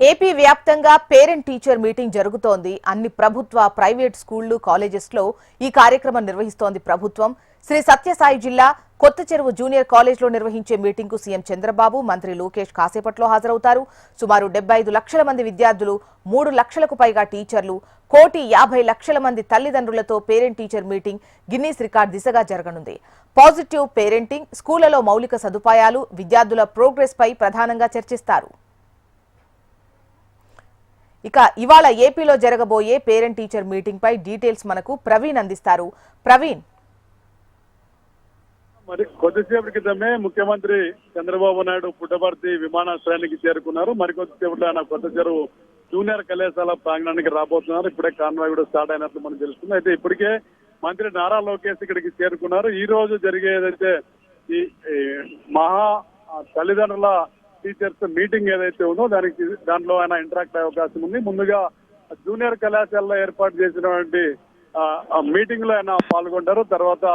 AP వ్యాప్తంగా parent teacher meeting జరుగుతోంది. అన్ని ప్రభుత్వ, ప్రైవేట్ స్కూళ్లు, కాలేజెస్లో ఈ కార్యక్రమం నిర్వహిస్తోంది ప్రభుత్వం. శ్రీ సత్యసాయి జిల్లా కొత్త చెరువు జూనియర్ కాలేజ్లో నిర్వహించే మీటింగ్కు సీఎం చంద్రబాబు, మంత్రి లోకేష్ కాసేపట్లో హాజరవుతారు. సుమారు 75 లక్షల మంది విద్యార్థులు, 3 లక్షలకు పైగా టీచర్లు, 1,50,00,000 మంది తల్లిదండ్రులతో parent teacher meeting Guinness record దిశగా జరగనుంది. పాజిటివ్ పేరెంటింగ్, స్కూళ్లలో మౌలిక సదుపాయాలు, విద్యార్థుల ప్రోగ్రెస్ పై ప్రధానంగా చర్చిస్తారు. ఇక ఇవాళ ఏపీలో జరగబోయే పేరెంట్ టీచర్ మీటింగ్ పై డీటెయిల్స్ మనకు ప్రవీణ్ అందిస్తారు. ప్రవీణ్, మరి కొద్దిసేపటి క్రితమే ముఖ్యమంత్రి చంద్రబాబు నాయుడు పుట్టపర్తి విమానాశ్రయానికి చేరుకున్నారు. మరికొద్దిసేపట్లో ఆయన కొత్త చెరువు జూనియర్ కళాశాల ప్రాంగణానికి రాబోతున్నారు. ఇప్పుడే కాన్వాయ్ కూడా స్టార్ట్ అయినట్లు మనకు తెలుస్తుంది. అయితే ఇప్పటికే మంత్రి నారా లోకేష్ ఇక్కడికి చేరుకున్నారు. ఈ రోజు జరిగేదైతే ఈ మహా తల్లిదండ్రుల టీచర్స్ మీటింగ్ ఏదైతే ఉందో దాంట్లో ఆయన ఇంటరాక్ట్ అయ్యే అవకాశం ఉంది. ముందుగా జూనియర్ కళాశాలలో ఏర్పాటు చేసినటువంటి మీటింగ్ లో ఆయన పాల్గొంటారు. తర్వాత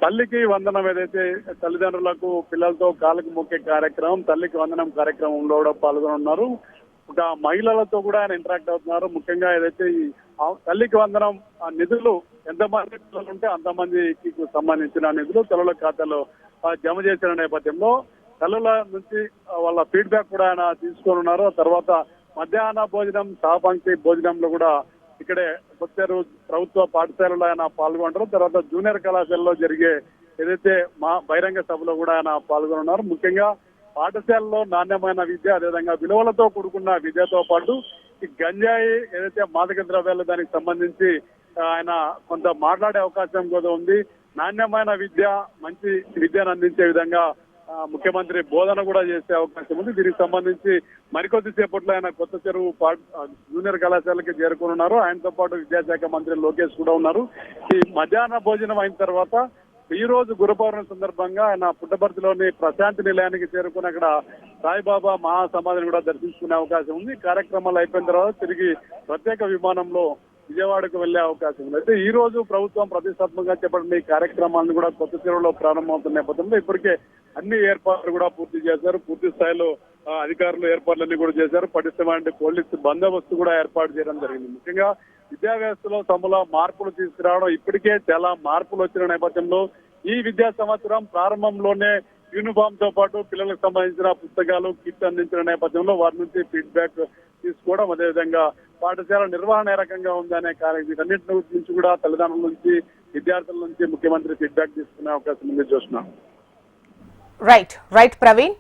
తల్లికి వందనం ఏదైతే తల్లిదండ్రులకు పిల్లలతో కాళ్ళకు మొక్కే కార్యక్రమం, తల్లికి వందనం కార్యక్రమంలో కూడా పాల్గొనున్నారు. ఒక మహిళలతో కూడా ఆయన ఇంటరాక్ట్ అవుతున్నారు. ముఖ్యంగా ఏదైతే ఈ తల్లికి వందనం నిధులు ఎంతమంది పిల్లలు ఉంటే అంతమందికి సంబంధించిన నిధులు తల్లుల ఖాతాలో జమ చేసిన నేపథ్యంలో తల్లుల నుంచి వాళ్ళ ఫీడ్బ్యాక్ కూడా ఆయన తీసుకొని ఉన్నారు. తర్వాత మధ్యాహ్న భోజనం, సహపంక్తి భోజనంలో కూడా ఇక్కడే కొత్తరు ప్రభుత్వ పాఠశాలలో ఆయన పాల్గొంటారు. తర్వాత జూనియర్ కళాశాలలో జరిగే ఏదైతే బహిరంగ సభలో కూడా ఆయన పాల్గొన్నారు. ముఖ్యంగా పాఠశాలలో నాణ్యమైన విద్య, అదేవిధంగా విలువలతో కూడుకున్న విద్యతో పాటు ఈ గంజాయి ఏదైతే మాదక ద్రవ్యాలు దానికి సంబంధించి ఆయన కొంత మాట్లాడే అవకాశం కూడా ఉంది. నాణ్యమైన విద్య, మంచి విద్యను అందించే విధంగా ముఖ్యమంత్రి బోధన కూడా చేసే అవకాశం ఉంది. దీనికి సంబంధించి మరికొద్ది సేపట్లో ఆయన కొత్త చెరువు జూనియర్ కళాశాలకి చేరుకున్నారు. ఆయనతో పాటు విద్యాశాఖ మంత్రి లోకేష్ కూడా ఉన్నారు. ఈ మధ్యాహ్న భోజనం అయిన తర్వాత ఈ రోజు గురు పౌర్ణమి సందర్భంగా ఆయన పుట్టపర్తిలోని ప్రశాంతి నిలయానికి చేరుకుని అక్కడ సాయిబాబా మహాసమాధిని కూడా దర్శించుకునే అవకాశం ఉంది. కార్యక్రమాలు అయిపోయిన తర్వాత తిరిగి ప్రత్యేక విమానంలో విజయవాడకు వెళ్లే అవకాశం ఉంది. అయితే ఈ రోజు ప్రభుత్వం ప్రతిష్టాత్మకంగా చేపట్టిన ఈ కార్యక్రమాలను కూడా కొత్త చెరువులో ప్రారంభమవుతున్న నేపథ్యంలో ఇప్పటికే అన్ని ఏర్పాట్లు కూడా పూర్తి చేశారు. పూర్తి స్థాయిలో అధికారులు ఏర్పాట్లన్నీ కూడా చేశారు. పటిష్టమైన పోలీసు బందోబస్తు కూడా ఏర్పాటు చేయడం జరిగింది. ముఖ్యంగా విద్యా వ్యవస్థలో సమూల మార్పులు తీసుకురావడం, ఇప్పటికే చాలా మార్పులు వచ్చిన నేపథ్యంలో ఈ విద్యా సంవత్సరం ప్రారంభంలోనే యూనిఫామ్ తో పాటు పిల్లలకు సంబంధించిన పుస్తకాలు, కిట్ అందించిన నేపథ్యంలో వారి నుంచి ఫీడ్బ్యాక్ తీసుకోవడం, అదేవిధంగా పాఠశాల నిర్వహణ ఏ రకంగా ఉందనే వీటన్నింటి నుంచి కూడా తల్లిదండ్రుల నుంచి, విద్యార్థుల నుంచి ముఖ్యమంత్రి ఫీడ్బ్యాక్ తీసుకునే అవకాశం ఉంది. చూస్తున్నాం. రైట్ ప్రవీణ్.